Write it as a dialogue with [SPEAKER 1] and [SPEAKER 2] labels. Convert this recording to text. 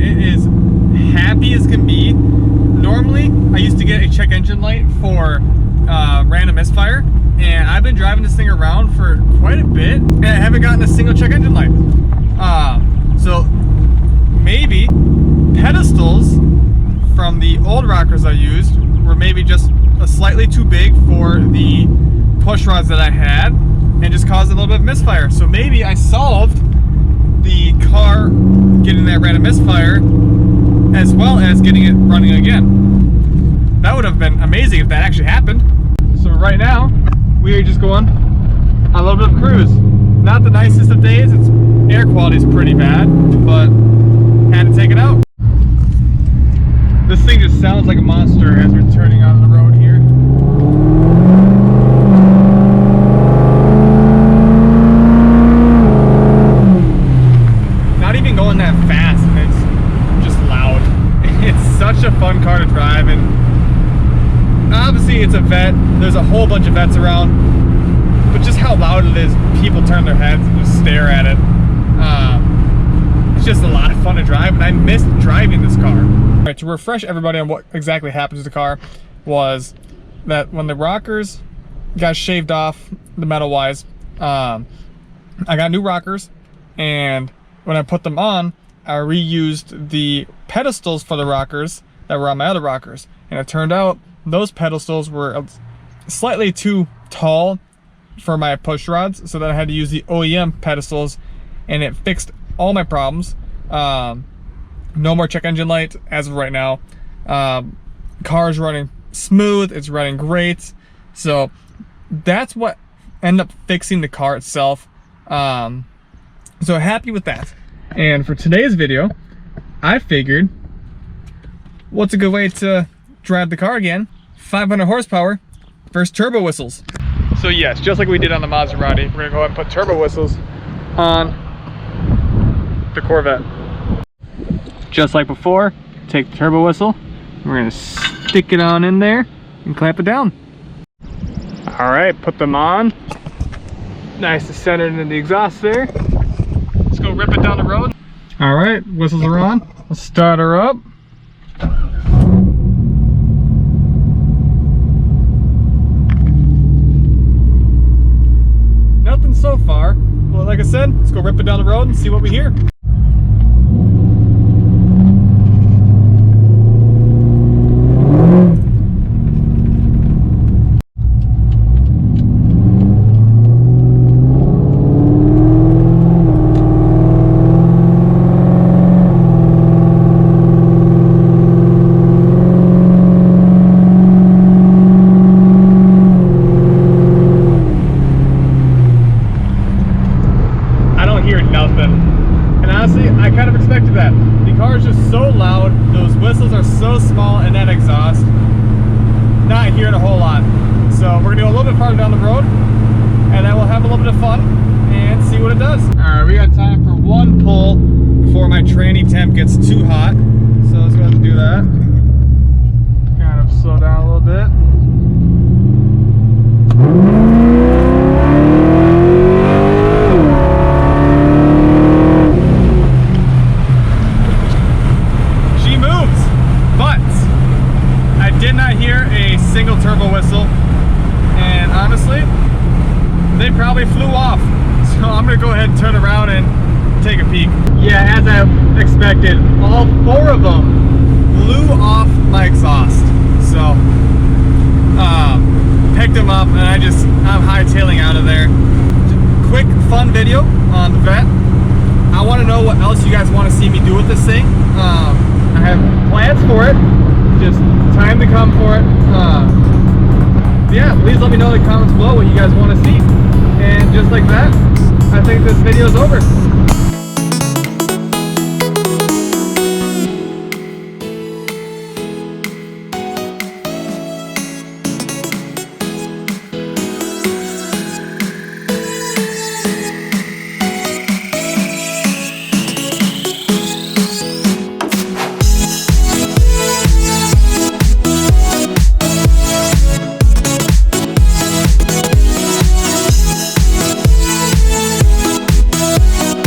[SPEAKER 1] it is happy as can be. Normally, I used to get a check engine light for random misfire, and I've been driving this thing around for quite a bit, and I haven't gotten a single check engine light. So maybe pedestals from the old rockers I used were maybe just slightly too big for the push rods that I had, and just caused a little bit of misfire. So maybe I solved the car getting that random misfire as well as getting it running again. That would have been amazing if that actually happened. So right now, we are just going on a little bit of cruise. Not the nicest of days, its air quality is pretty bad, but had to take it out. This thing just sounds like a monster as we're turning on the road here. Not even going that fast, and it's just loud. It's such a fun car to drive, and obviously it's a Vette. There's a whole bunch of Vettes around, but just how loud it is, people turn their heads and just stare at it. It's just a lot of fun to drive, and I missed driving this car. All right, to refresh everybody on what exactly happened to the car was that when the rockers got shaved off, the metal wise, I got new rockers, and when I put them on, I reused the pedestals for the rockers that were on my other rockers, and it turned out those pedestals were slightly too tall for my push rods, so that I had to use the OEM pedestals, and it fixed all my problems. No more check engine light as of right now. Car's running smooth, it's running great. So that's what ended up fixing the car itself. So happy with that. And for today's video, I figured, what's a good way to drive the car again? 500 horsepower, first turbo whistles. So yes, just like we did on the Maserati, we're gonna go ahead and put turbo whistles on the Corvette. Just like before, take the turbo whistle, we're gonna stick it on in there and clamp it down. All right, put them on. Nice and centered into the exhaust there. Let's go rip it down the road. All right, whistles are on. Let's start her up. Nothing so far. Well, like I said, let's go rip it down the road and see what we hear. Whistles are so small and that exhaust, not hearing a whole lot. So we're gonna go a little bit farther down the road, and then we'll have a little bit of fun and see what it does. All right, we got time for one pull before my tranny temp gets too hot. So let's go ahead and do that. Kind of slow down a little bit. Single turbo whistle, and honestly they probably flew off, so I'm gonna go ahead and turn around and take a peek. Yeah, as I expected, all four of them blew off my exhaust. So picked them up, and I'm hightailing out of there. Quick fun video on the Vette. I want to know what else you guys want to see me do with this thing. I have plans for it, just time to come for it. Yeah, please let me know in the comments below what you guys want to see. And just like that, I think this video is over.